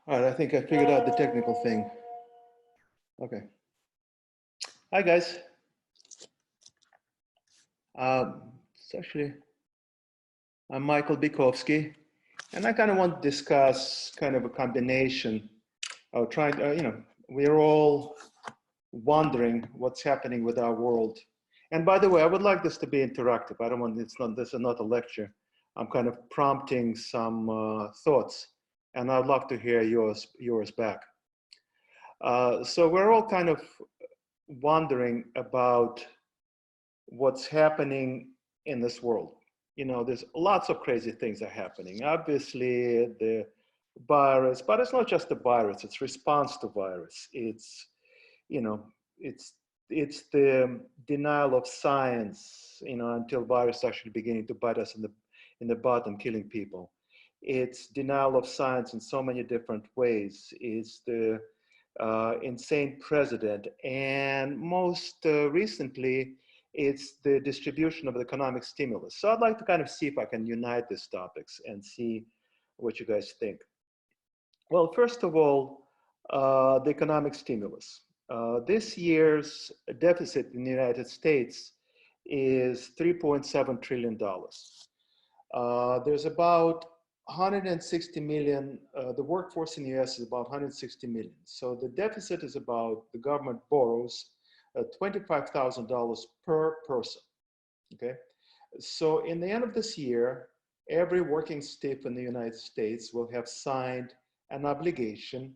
All right, I think I figured out the technical thing. Okay. Hi, guys. It's actually, I'm Michael Bikovsky, and I kind of want to discuss kind of a combination of trying, we're all wondering what's happening with our world. And by the way, I would like this to be interactive. I don't want, this is not a lecture. I'm kind of prompting some thoughts, and I'd love to hear yours back. So we're all kind of wondering about what's happening in this world. You know, there's lots of crazy things are happening. Obviously, the virus, but it's not just the virus, it's response to virus. It's, you know, it's it's the denial of science, you know, until virus actually beginning to bite us in the butt and killing people. It's denial of science in so many different ways. It's the insane president, and most recently, it's the distribution of the economic stimulus. So I'd like to kind of see if I can unite these topics and see what you guys think. Well, first of all, the economic stimulus. This year's deficit in the United States is $3.7 trillion. There's about 160 million, the workforce in the US is about 160 million. So the deficit is about, the government borrows $25,000 per person, okay? So in the end of this year, every working stiff in the United States will have signed an obligation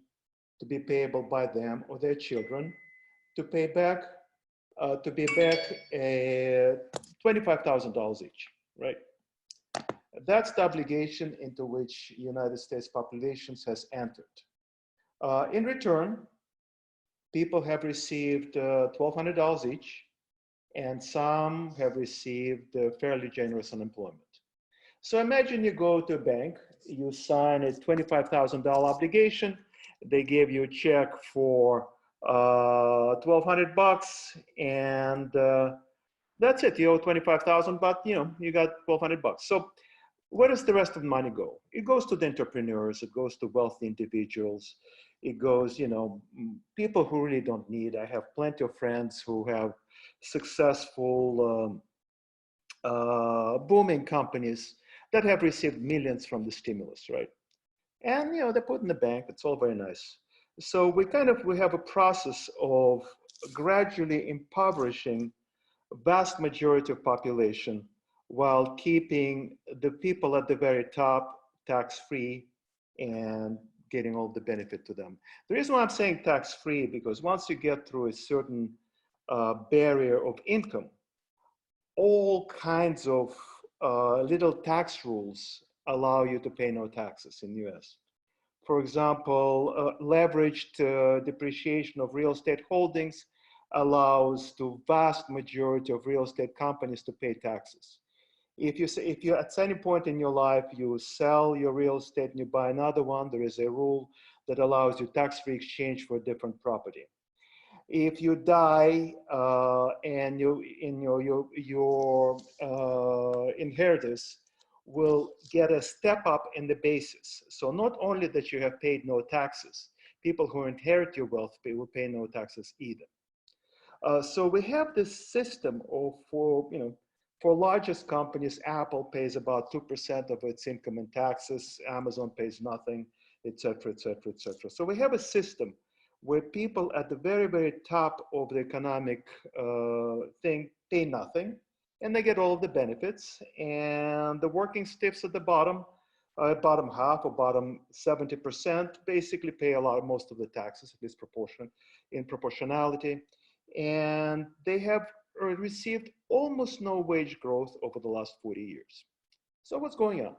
to be payable by them or their children to pay back $25,000 each, right? That's the obligation into which United States populations has entered. In return, people have received $1,200 each, and some have received fairly generous unemployment. So imagine you go to a bank, you sign a $25,000 obligation, they give you a check for 1,200 bucks, and that's it. You owe 25,000, but you know you got 1,200 bucks. So where does the rest of the money go? It goes to the entrepreneurs. It goes to wealthy individuals. It goes, you know, people who really don't need. I have plenty of friends who have successful, booming companies that have received millions from the stimulus, right? And you know, they put in the bank. It's all very nice. So we have a process of gradually impoverishing vast majority of population while keeping the people at the very top tax-free and getting all the benefit to them. The reason why I'm saying tax-free, because once you get through a certain barrier of income, all kinds of little tax rules allow you to pay no taxes in the US. For example, leveraged depreciation of real estate holdings allows the vast majority of real estate companies to pay taxes. If you at any point in your life you sell your real estate and you buy another one, there is a rule that allows you tax-free exchange for a different property. If you die and your inheritors will get a step up in the basis. So not only that you have paid no taxes, people who inherit your wealth will pay no taxes either. So we have this system of, for largest companies, Apple pays about 2% of its income in taxes, Amazon pays nothing, et cetera, et cetera, et cetera. So we have a system where people at the very, very top of the economic thing pay nothing, and they get all of the benefits, and the working stiffs at the bottom, bottom half or bottom 70%, basically pay most of the taxes, at least in proportionality, and they have received almost no wage growth over the last 40 years. So what's going on?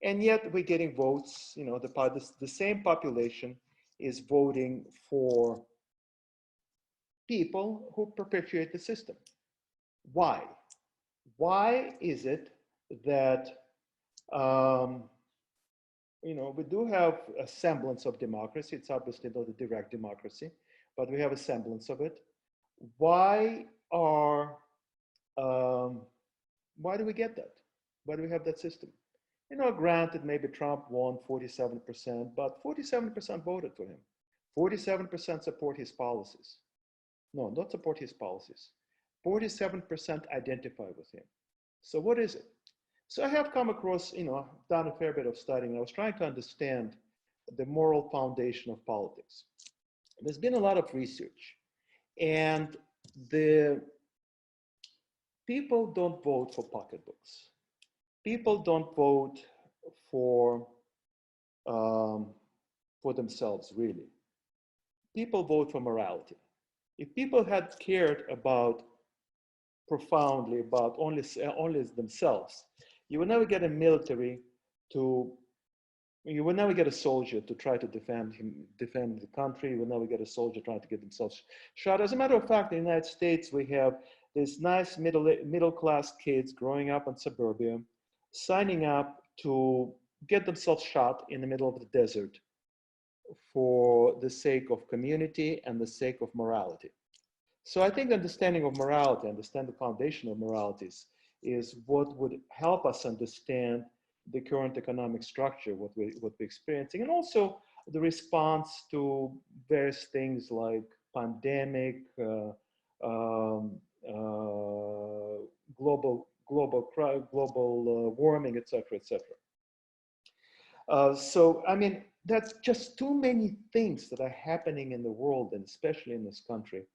And yet we're getting votes, you know, the same population is voting for people who perpetuate the system. Why? Why is it that, we do have a semblance of democracy. It's obviously not a direct democracy, but we have a semblance of it. Why do we get that? Why do we have that system? Granted, maybe Trump won 47%, but 47% voted for him. 47% support his policies. No, not support his policies. 47% identify with him. So what is it? So I have come across, done a fair bit of studying. I was trying to understand the moral foundation of politics. There's been a lot of research, and the people don't vote for pocketbooks. People don't vote for themselves, really. People vote for morality. If people had cared profoundly about only themselves, you would never get a military you would never get a soldier to try to defend the country. You would never get a soldier trying to get themselves shot. As a matter of fact, in the United States, we have these nice middle-class kids growing up in suburbia, signing up to get themselves shot in the middle of the desert for the sake of community and the sake of morality. So I think understanding of morality, understand the foundation of moralities, is what would help us understand the current economic structure, what we're experiencing, and also the response to various things like pandemic, global warming, etc., etc. So, I mean, that's just too many things that are happening in the world, and especially in this country,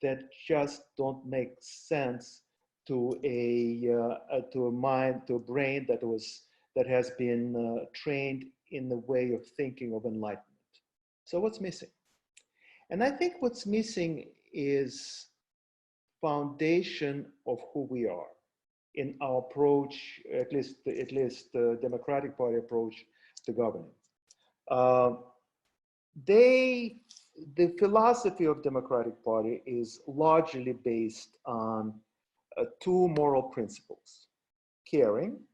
that just don't make sense to a mind, to a brain that has been trained in the way of thinking of enlightenment. So what's missing? And I think what's missing is foundation of who we are in our approach, at least the Democratic Party approach to governing. The philosophy of Democratic Party is largely based on two moral principles: caring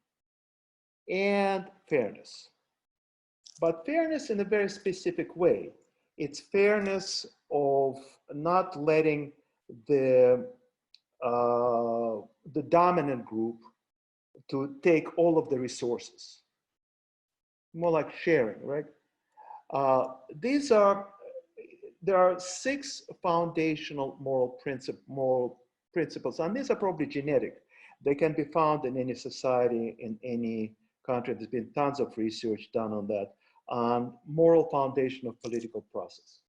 and fairness. But fairness in a very specific way. It's fairness of not letting the dominant group to take all of the resources. More like sharing, right? There are 6 foundational moral principles, and these are probably genetic. They can be found in any society, in any country. There's been tons of research done on that, on moral foundation of political process.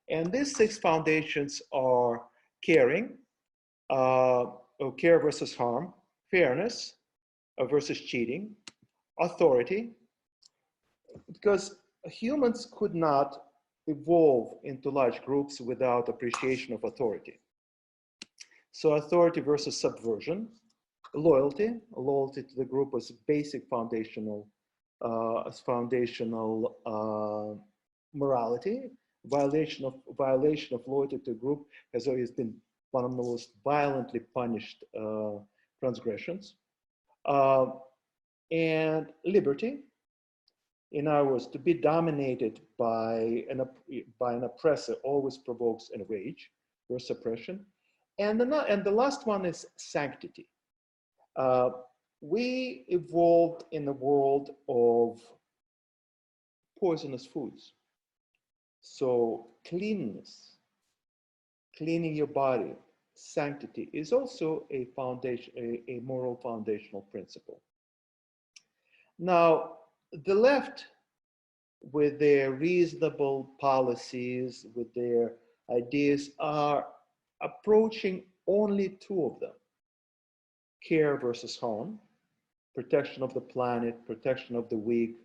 And these 6 foundations are caring, care versus harm, fairness versus cheating, authority, because humans could not evolve into large groups without appreciation of authority. So authority versus subversion, loyalty to the group was basic foundational morality. Violation of loyalty to a group has always been one of the most violently punished transgressions. And liberty, in other words, to be dominated by an oppressor always provokes a rage or suppression. And the last one is sanctity. We evolved in the world of poisonous foods. So cleanness, cleaning your body, sanctity is also a foundation, a moral foundational principle. Now, the left, with their reasonable policies, with their ideas, are approaching only 2 of them: care versus harm, protection of the planet, protection of the weak,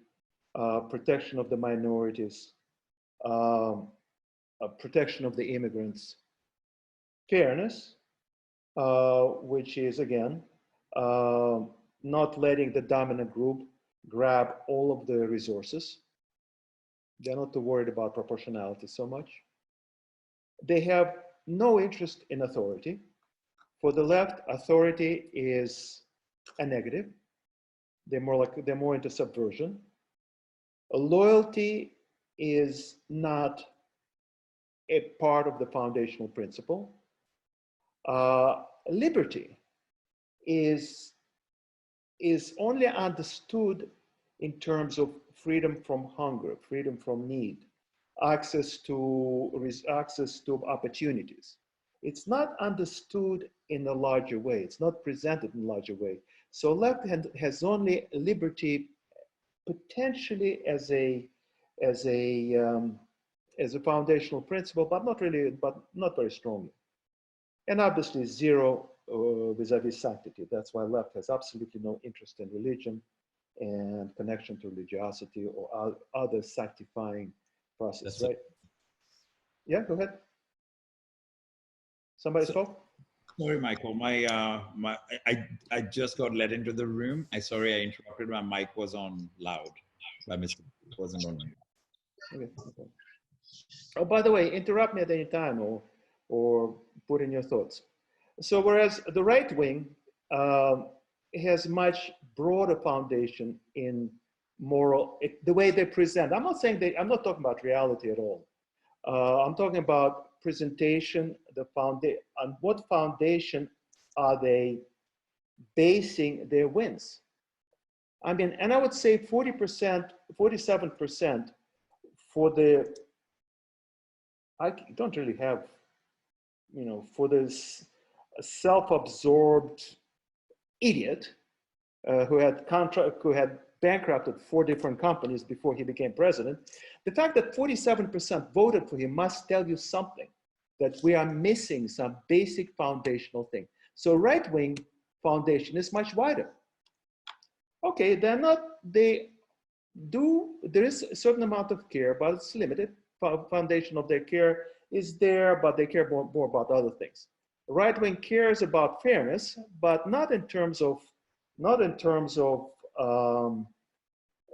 protection of the minorities, protection of the immigrants, fairness, which is, again, not letting the dominant group grab all of the resources. They're not too worried about proportionality so much. They have no interest in authority. For the left, authority is a negative. They're more into subversion. Loyalty is not a part of the foundational principle. Liberty is only understood in terms of freedom from hunger, freedom from need, access to opportunities. It's not understood in a larger way. It's not presented in a larger way. So left hand has only liberty potentially as a as a um, as a foundational principle, but not really, but not very strongly. And obviously zero vis-a-vis sanctity. That's why left has absolutely no interest in religion and connection to religiosity or other sanctifying process, right? Yeah, go ahead. Somebody spoke? Sorry, Michael. I just got let into the room. Sorry I interrupted. My mic was on loud. By mistake, it wasn't on mute. Okay. Oh, by the way, interrupt me at any time or put in your thoughts. So whereas the right wing has much broader foundation in moral, the way they present. I'm not saying I'm not talking about reality at all. I'm talking about presentation, on what foundation are they basing their wins? I mean, and I would say 40%, 47% for the, I don't really have, for this self-absorbed idiot who had bankrupted 4 different companies before he became president. The fact that 47% voted for him must tell you something, that we are missing some basic foundational thing. So right-wing foundation is much wider. Okay, there is a certain amount of care, but it's limited. Foundation of their care is there, but they care more about other things. The right wing cares about fairness, but not in terms of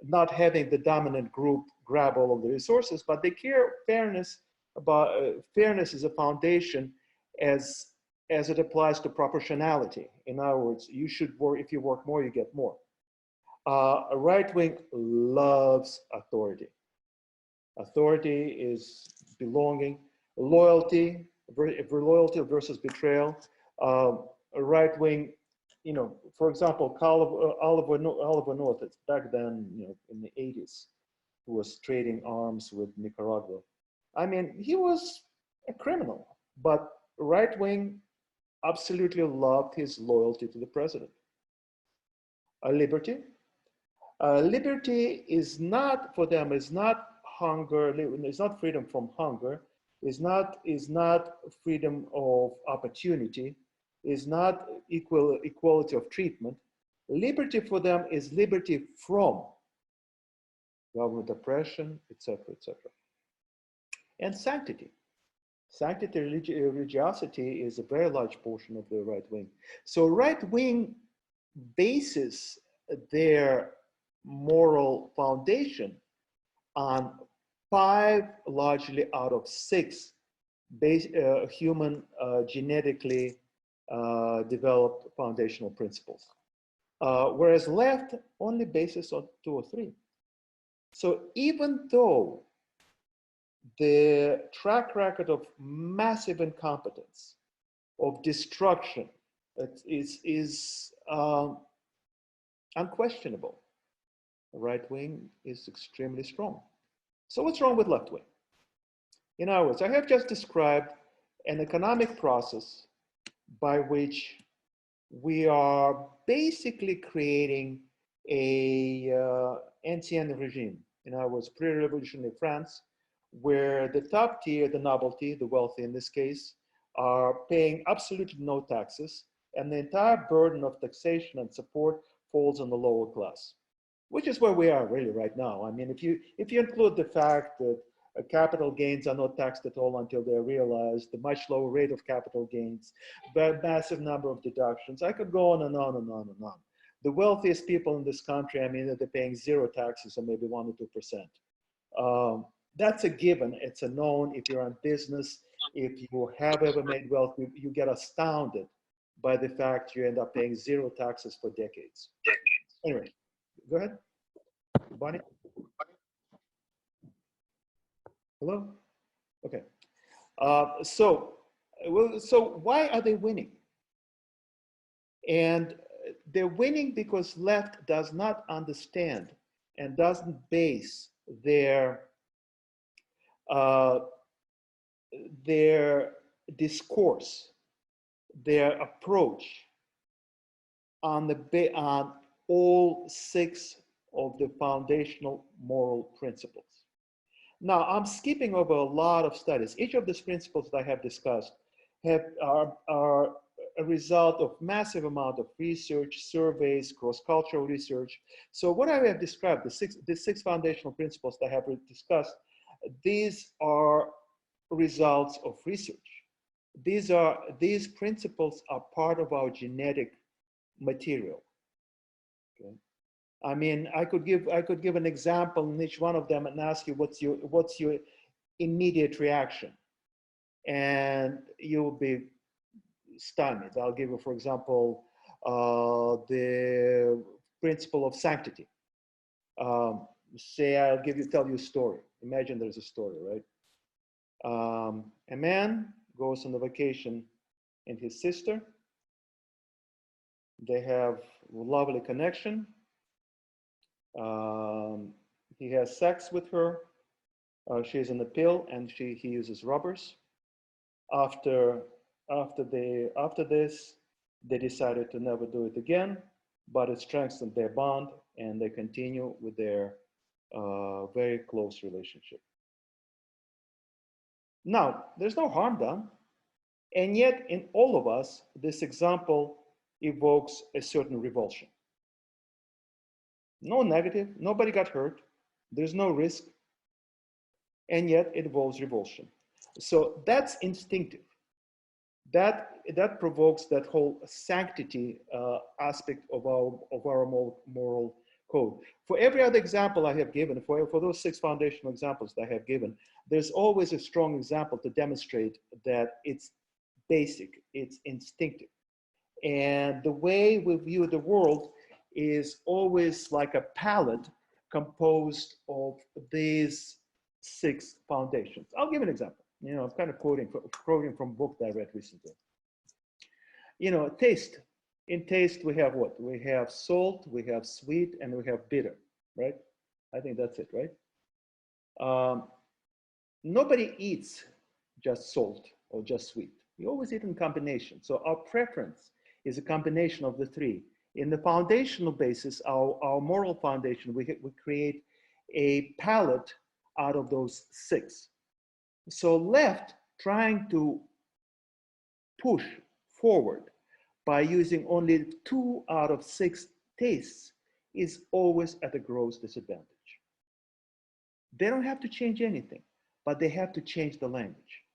not having the dominant group grab all of the resources, but they care fairness about fairness is a foundation as it applies to proportionality. In other words, you should work, if you work more, you get more. A right wing loves authority. Authority is belonging, loyalty versus betrayal. A right wing, for example, Oliver North, it's back then, in the 80s, who was trading arms with Nicaragua. I mean, he was a criminal, but right wing absolutely loved his loyalty to the president. Liberty. Liberty is not, for them, is not hunger, it's not freedom from hunger, is not freedom of opportunity, is not equality of treatment. Liberty for them is liberty from government oppression, etc., etc. And sanctity. Sanctity, religiosity is a very large portion of the right wing. So right wing bases their moral foundation on 5 largely out of 6 human genetically developed foundational principles. Whereas left only bases on 2 or 3. So even though the track record of massive incompetence, of destruction, is unquestionable, right wing is extremely strong. So what's wrong with left wing? In other words, I have just described an economic process by which we are basically creating a ancien regime. In other words, pre-revolutionary France, where the top tier, the nobility, the wealthy in this case, are paying absolutely no taxes, and the entire burden of taxation and support falls on the lower class, which is where we are really right now. I mean, if you include the fact that capital gains are not taxed at all until they're realized, the much lower rate of capital gains, the massive number of deductions, I could go on and on and on and on. The wealthiest people in this country, I mean, they're paying 0 taxes or maybe 1 or 2%. That's a given. It's a known. If you're in business, if you have ever made wealth, you get astounded by the fact you end up paying 0 taxes for decades. Anyway, go ahead, Bonnie. Hello? Okay. So why are they winning? And they're winning because left does not understand and doesn't base uh, their discourse, their approach on all 6 of the foundational moral principles. Now, I'm skipping over a lot of studies. Each of these principles that I have discussed are a result of massive amount of research, surveys, cross-cultural research. So what I have described, the six foundational principles that I have discussed, these are results of research. These principles are part of our genetic material. Okay? I mean, I could give an example in each one of them and ask you what's your immediate reaction, and you'll be stunned. I'll give you, for example, the principle of sanctity. Say I'll tell you a story. Imagine there's a story, right? A man goes on a vacation and his sister. They have a lovely connection. He has sex with her. She's in a pill, and he uses rubbers. After this, they decided to never do it again, but it strengthened their bond, and they continue with their very close relationship. Now, there's no harm done, and yet in all of us, this example evokes a certain revulsion. No negative, nobody got hurt, there's no risk, and yet it involves revulsion. So that's instinctive. That provokes that whole sanctity aspect of our moral code. For every other example I have given, for those 6 foundational examples that I have given, there's always a strong example to demonstrate that it's basic, it's instinctive. And the way we view the world is always like a palette composed of these 6 foundations. I'll give an example. You know, I'm kind of quoting from a book that I read recently. You know, taste. In taste, we have what? We have salt, we have sweet, and we have bitter, right? I think that's it, right? Nobody eats just salt or just sweet. We always eat in combination. So our preference is a combination of the 3. In the foundational basis, our moral foundation, we create a palette out of those 6. So left, trying to push forward by using only 2 out of 6 tastes is always at a gross disadvantage. They don't have to change anything, but they have to change the language.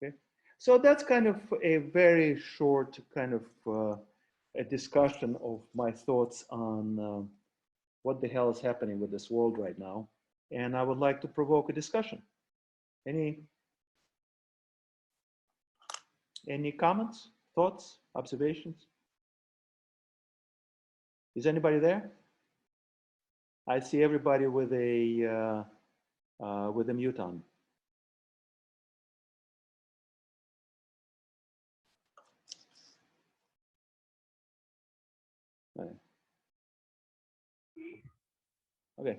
Okay? So that's kind of a very short kind of a discussion of my thoughts on what the hell is happening with this world right now. And I would like to provoke a discussion. Any comments, thoughts, observations? Is anybody there? I see everybody with a mute on. Okay.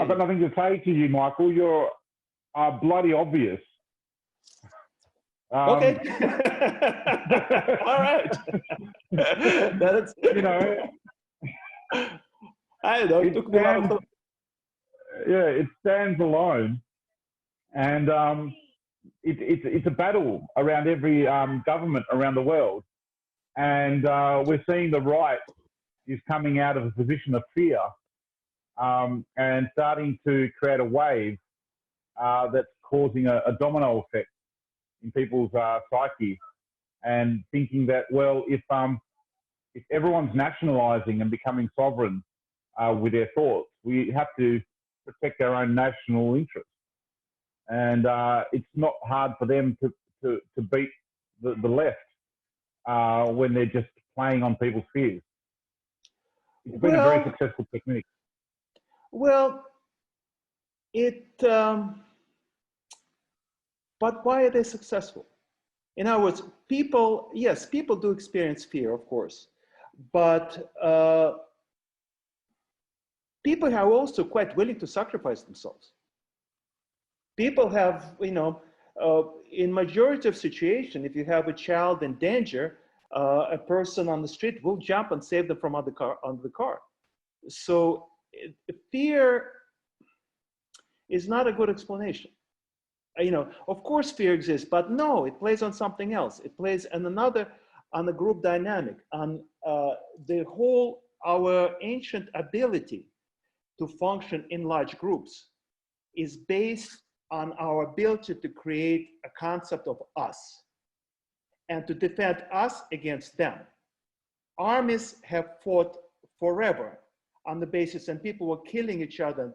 I've got nothing to say to you, Michael. You're bloody obvious. Okay. All right. That's, you know, I know. It took me a lot of thought. Yeah, it stands alone, and it's a battle around every government around the world, and we're seeing the right is coming out of a position of fear and starting to create a wave that's causing a domino effect in people's psyche, and thinking that, well, if everyone's nationalizing and becoming sovereign with their thoughts, we have to protect our own national interests. And it's not hard for them to beat the left when they're just playing on people's fears. It's been a very successful technique. Well, but why are they successful? In other words, yes, people do experience fear, of course, but people are also quite willing to sacrifice themselves. People have, in majority of situations, if you have a child in danger, a person on the street will jump and save them from under the car. So fear is not a good explanation. Of course fear exists, but no, it plays on something else. It plays on the group dynamic, on our ancient ability to function in large groups is based on our ability to create a concept of us and to defend us against them. Armies have fought forever on the basis, and people were killing each other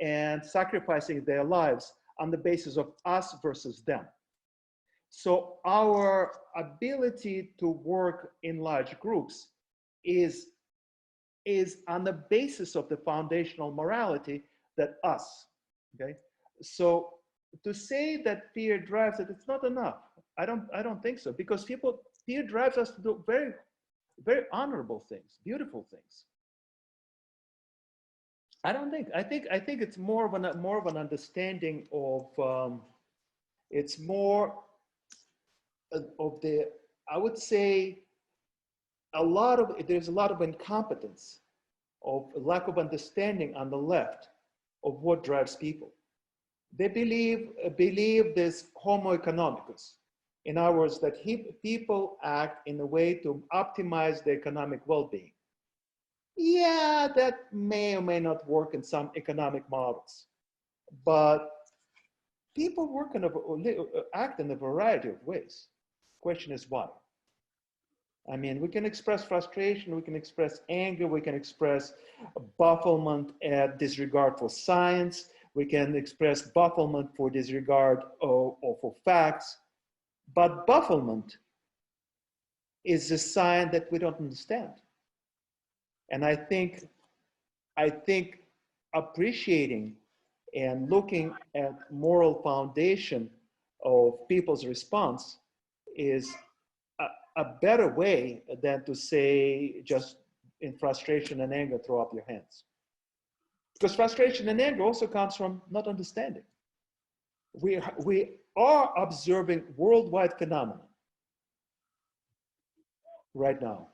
and sacrificing their lives on the basis of us versus them. So our ability to work in large groups is on the basis of the foundational morality that us, okay? So to say that fear drives it, it's not enough. I don't think so, because fear drives us to do very, very honorable things, beautiful things. I think it's more of an understanding of it's more of the, I would say, there's a lot of incompetence, of lack of understanding on the left of what drives people. They believe this homo economicus. In other words, that people act in a way to optimize their economic well-being. Yeah, that may or may not work in some economic models, but people act in a variety of ways. Question is why? I mean, we can express frustration, we can express anger, we can express bafflement at disregard for science, we can express bafflement for disregard or for facts, but bafflement is a sign that we don't understand. And I think appreciating and looking at moral foundation of people's response is a better way than to say just in frustration and anger, throw up your hands. Because frustration and anger also comes from not understanding. We are observing worldwide phenomena right now.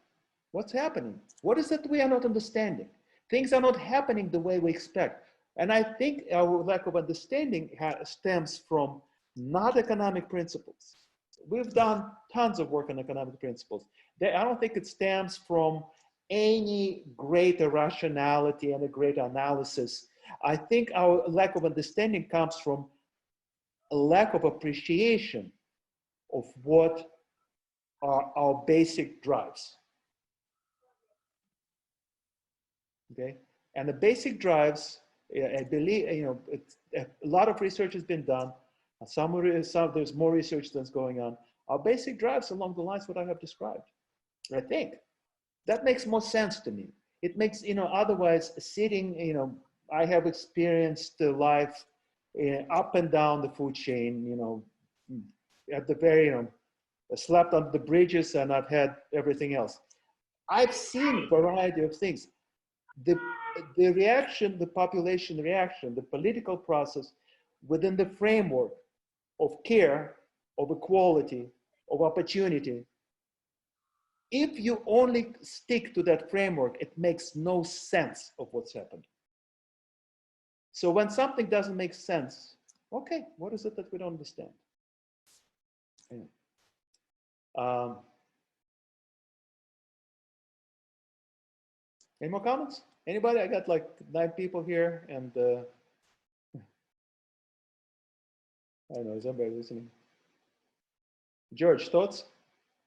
What's happening? What is it we are not understanding? Things are not happening the way we expect. And I think our lack of understanding stems from not economic principles. We've done tons of work on economic principles. I don't think it stems from any greater rationality and a greater analysis. I think our lack of understanding comes from a lack of appreciation of what are our basic drives. Okay, and the basic drives, I believe, a lot of research has been done. There's more research that's going on. Our basic drives along the lines what I have described. I think that makes more sense to me. It makes, otherwise sitting, I have experienced life up and down the food chain, at the very, I slept on the bridges and I've had everything else. I've seen a variety of things. The reaction, the population reaction, the political process within the framework of care, of equality, of opportunity. If you only stick to that framework, it makes no sense of what's happened. So when something doesn't make sense, okay, what is it that we don't understand? Any more comments? Anybody? I got like 9 people here, and I don't know, is anybody listening? George, thoughts?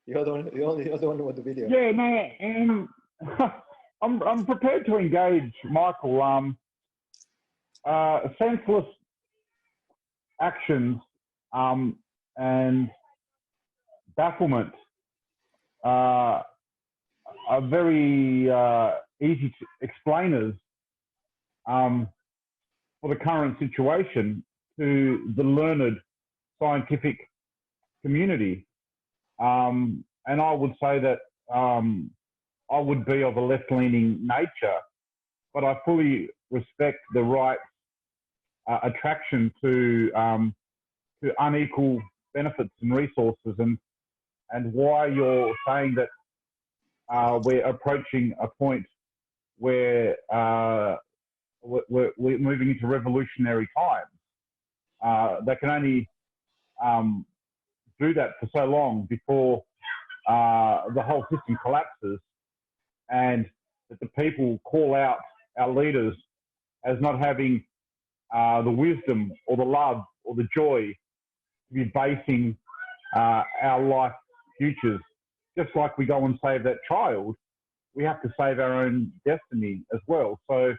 You're the one with the video. Yeah, no, I'm prepared to engage, Michael. Senseless actions and bafflement are very easy explainers for the current situation to the learned scientific community. And I would say that I would be of a left-leaning nature but I fully respect the right attraction to unequal benefits and resources, and why you're saying that we're approaching a point where we're moving into revolutionary times. They can only do that for so long before the whole system collapses, and that the people call out our leaders as not having the wisdom or the love or the joy to be basing our life futures. Just like we go and save that child, we have to save our own destiny as well. So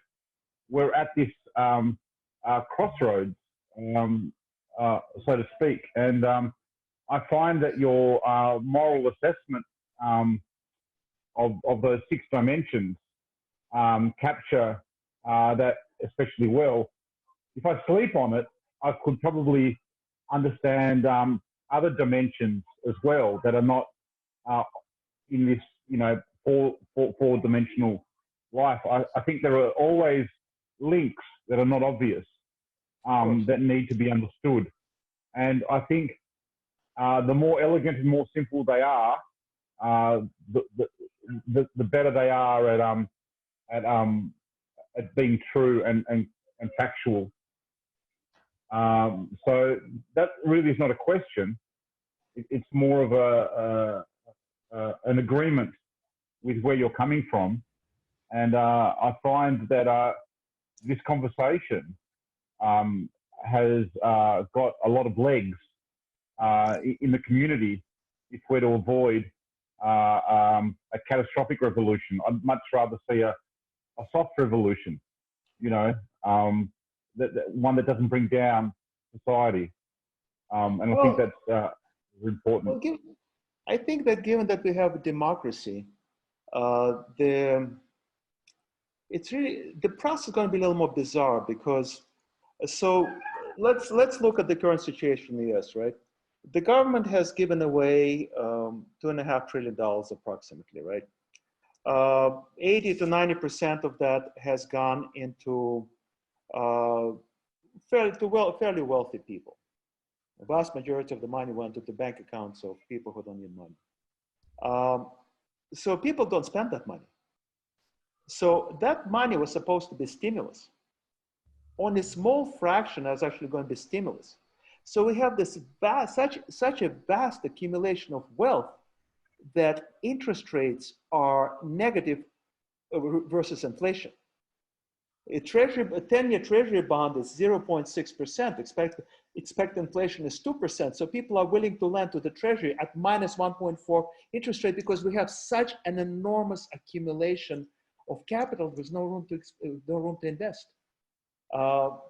we're at this crossroads, so to speak. And I find that your moral assessment of those 6 dimensions capture that especially well. If I sleep on it, I could probably understand other dimensions as well that are not in this, four-dimensional life. I think there are always links that are not obvious that need to be understood. And I think the more elegant and more simple they are, the better they are at being true and factual. So that really is not a question. It's more of an agreement with where you're coming from. And I find that this conversation has got a lot of legs in the community if we're to avoid a catastrophic revolution. I'd much rather see a soft revolution, one that doesn't bring down society. And I think that's important. Well, I think that given that we have a democracy, it's really, the process is going to be a little more bizarre because, so let's look at the current situation in the US, right? The government has given away $2.5 trillion approximately, right? 80 to 90% of that has gone into fairly wealthy people. The vast majority of the money went to the bank accounts of people who don't need money. So people don't spend that money. So that money was supposed to be stimulus. Only a small fraction is actually going to be stimulus. So we have this such a vast accumulation of wealth that interest rates are negative versus inflation. A 10-year treasury bond is 0.6%. Expect inflation is 2%. So people are willing to lend to the treasury at minus 1.4 interest rate because we have such an enormous accumulation of capital. There's no room to invest.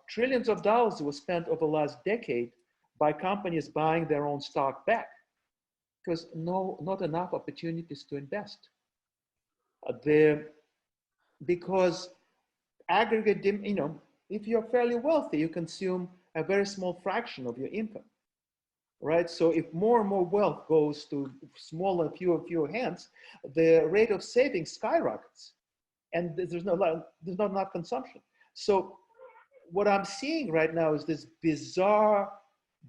Trillions of dollars were spent over the last decade by companies buying their own stock back because not enough opportunities to invest. Because aggregate, if you're fairly wealthy, you consume a very small fraction of your income, right? So if more and more wealth goes to smaller, fewer hands, the rate of saving skyrockets, and there's not enough consumption. So what I'm seeing right now is this bizarre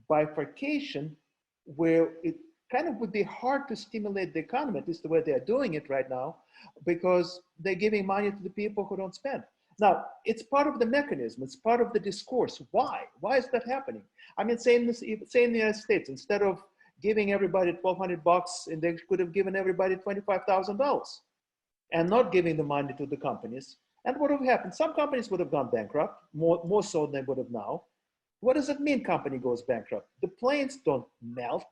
bifurcation where it kind of would be hard to stimulate the economy, at least the way they're doing it right now, because they're giving money to the people who don't spend. Now, it's part of the mechanism, it's part of the discourse. Why? Why is that happening? I mean, say in the United States, instead of giving everybody $1,200, and they could have given everybody $25,000 and not giving the money to the companies. And what would have happened? Some companies would have gone bankrupt, more so than they would have now. What does it mean company goes bankrupt? The planes don't melt.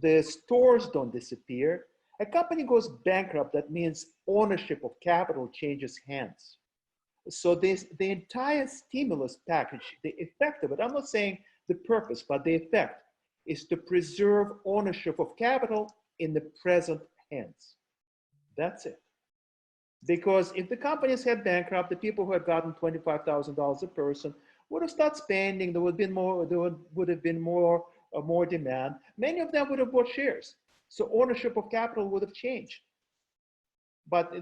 The stores don't disappear. A company goes bankrupt, that means ownership of capital changes hands. So the entire stimulus package, the effect of it, I'm not saying the purpose, but the effect is to preserve ownership of capital in the present hands. That's it. Because if the companies had bankrupt, the people who had gotten $25,000 a person would have started spending. There would have been more demand. Many of them would have bought shares. So ownership of capital would have changed. but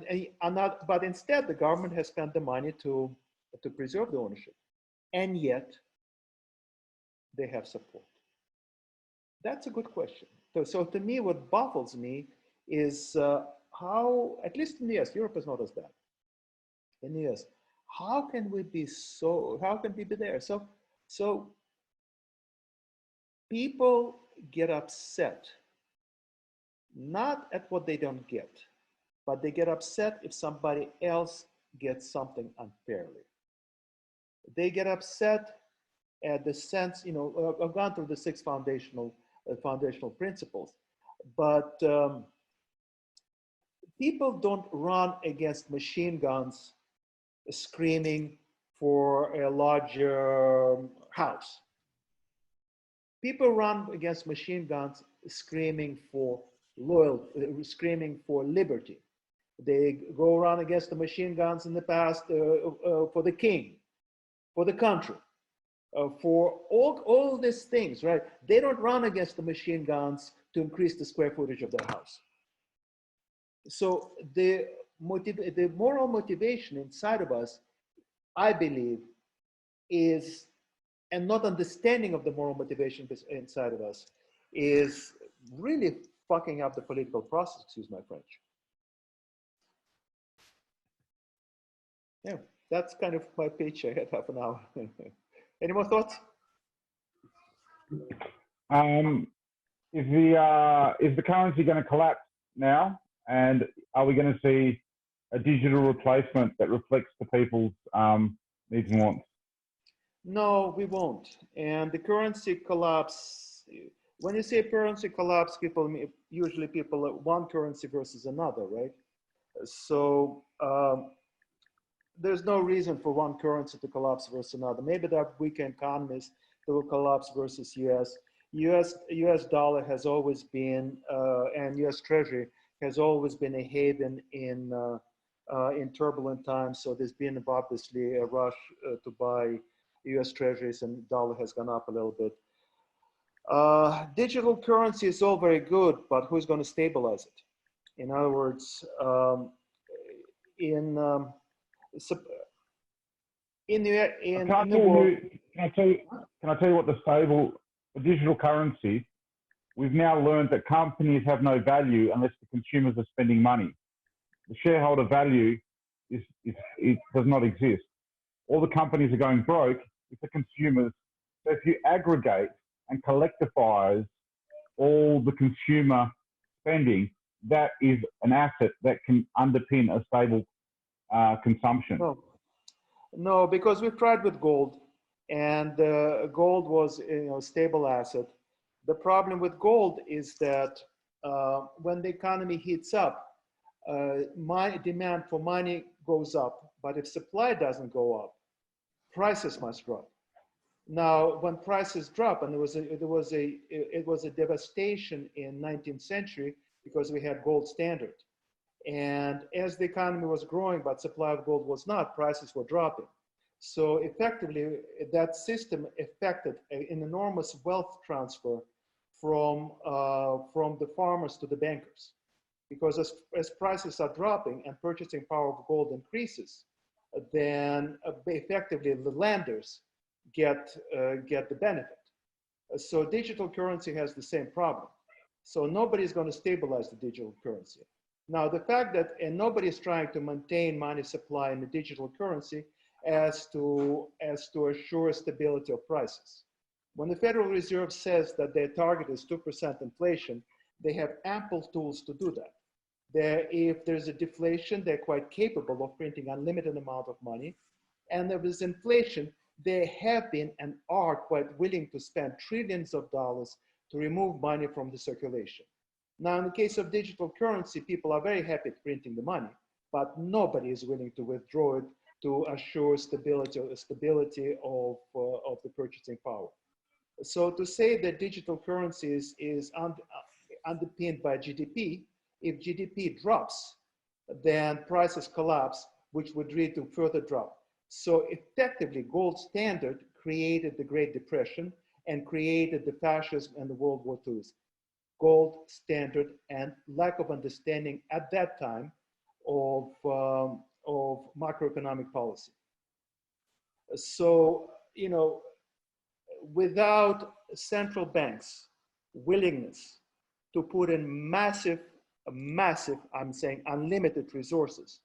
instead the government has spent the money to preserve the ownership, and yet they have support. That's a good question. So to me, what baffles me is how, at least in the US, Europe is not as bad. In the US, how can we be there? So people get upset, not at what they don't get, but they get upset if somebody else gets something unfairly. They get upset at the sense, I've gone through the 6 foundational principles, but people don't run against machine guns screaming for a larger house. People run against machine guns screaming for loyalty, screaming for liberty. They go around against the machine guns in the past for the king, for the country, for all these things, right? They don't run against the machine guns to increase the square footage of their house. So the moral motivation inside of us, I believe, is, and not understanding of the moral motivation inside of us, is really fucking up the political process, excuse my French. Yeah, that's kind of my pitch. I had half an hour. Any more thoughts? Is the currency going to collapse now? And are we going to see a digital replacement that reflects the people's needs and wants? No, we won't. And the currency collapse, when you say currency collapse, usually people one currency versus another, right? So there's no reason for one currency to collapse versus another. Maybe there are weak economies that will collapse versus US. US dollar has always been, and US Treasury has always been a haven in turbulent times. So there's been obviously a rush to buy US Treasuries, and dollar has gone up a little bit. Digital currency is all very good, but who's going to stabilize it? In other words, in the world. Can I tell you what the digital currency? We've now learned that companies have no value unless the consumers are spending money. The shareholder value it does not exist. All the companies are going broke if the consumers. So if you aggregate and collectivize all the consumer spending, that is an asset that can underpin a stable consumption. No, because we've tried with gold, and gold was a stable asset. The problem with gold is that when the economy heats up, demand for money goes up, but if supply doesn't go up, prices must drop. Now, when prices drop, and it was a devastation in 19th century because we had gold standard. And as the economy was growing, but supply of gold was not, prices were dropping. So effectively, that system affected an enormous wealth transfer from the farmers to the bankers. Because as prices are dropping and purchasing power of gold increases, then effectively the lenders get the benefit. So digital currency has the same problem. So nobody's going to stabilize the digital currency. Now, the fact that nobody's trying to maintain money supply in the digital currency as to assure stability of prices. When the Federal Reserve says that their target is 2% inflation, they have ample tools to do that. If there's a deflation, they're quite capable of printing unlimited amount of money. And if there's inflation, they have been and are quite willing to spend trillions of dollars to remove money from the circulation. Now, in the case of digital currency, people are very happy at printing the money, but nobody is willing to withdraw it to assure stability of the purchasing power. So to say that digital currency is underpinned by GDP, if GDP drops, then prices collapse, which would lead to further drop. So effectively, gold standard created the Great Depression and created the fascism and the World War IIs. Gold standard and lack of understanding at that time of macroeconomic policy. So, you know, without central banks' willingness to put in massive, I'm saying unlimited resources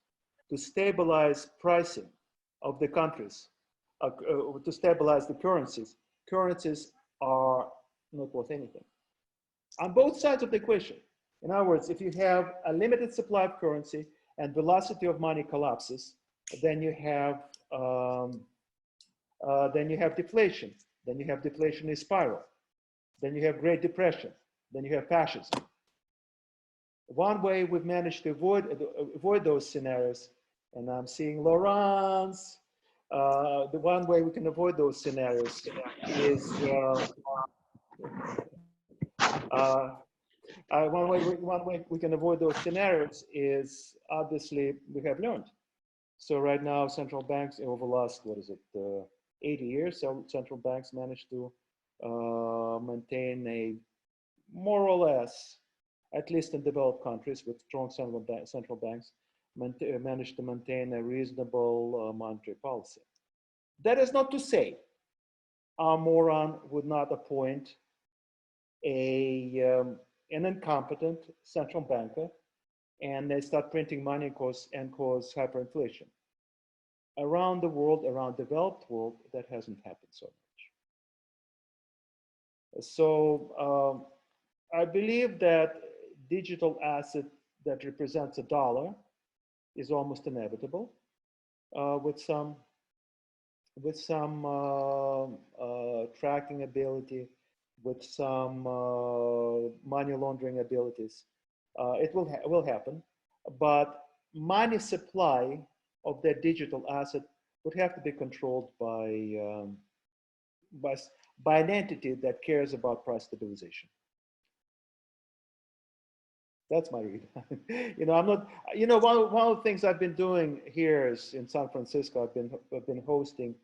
to stabilize pricing of the countries, to stabilize the currencies, currencies are not worth anything. On both sides of the equation. In other words, if you have a limited supply of currency and velocity of money collapses, then you have deflation. Then you have deflationary spiral. Then you have Great Depression. Then you have fascism. One way we've managed to avoid those scenarios, and I'm seeing Laurence, the one way we can avoid those scenarios is one way we can avoid those scenarios is obviously we have learned. So right now, central banks over the last, 80 years, so central banks managed to maintain a more or less, at least in developed countries with strong central banks, managed to maintain a reasonable monetary policy. That is not to say our moron would not appoint an incompetent central banker and they start printing money and cause hyperinflation. Around the world, around developed world, that hasn't happened so much. So I believe that digital asset that represents a dollar is almost inevitable with some tracking ability, with some money laundering abilities. It will happen, but money supply of that digital asset would have to be controlled by an entity that cares about price stabilization. That's my read. You know, I'm not. You know, one of the things I've been doing here is in San Francisco. I've been hosting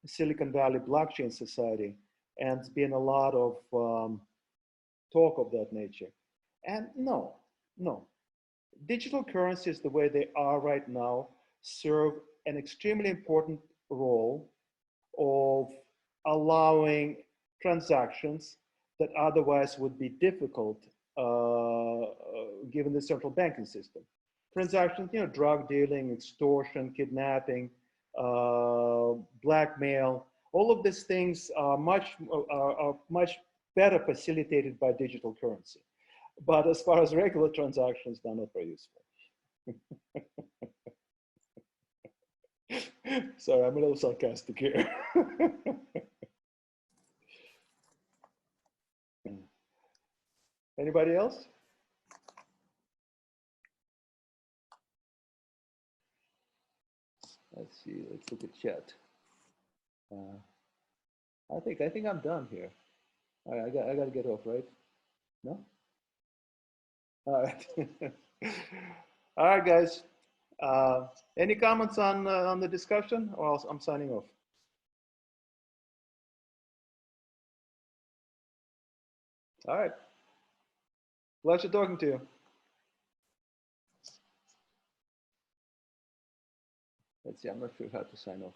Silicon Valley Blockchain Society, and it's been a lot of talk of that nature. And no, digital currencies the way they are right now serve an extremely important role of allowing transactions that otherwise would be difficult given the central banking system. Transactions, you know, drug dealing, extortion, kidnapping, blackmail, all of these things are much better facilitated by digital currency. But as far as regular transactions, they're not very useful. Sorry, I'm a little sarcastic here. Anybody else? Let's see. Let's look at chat. I think I'm done here. All right, I got to get off, right? No. All right. All right, guys. Any comments on the discussion, or else I'm signing off? All right. Pleasure talking to you. Let's see. I'm not sure how to sign off.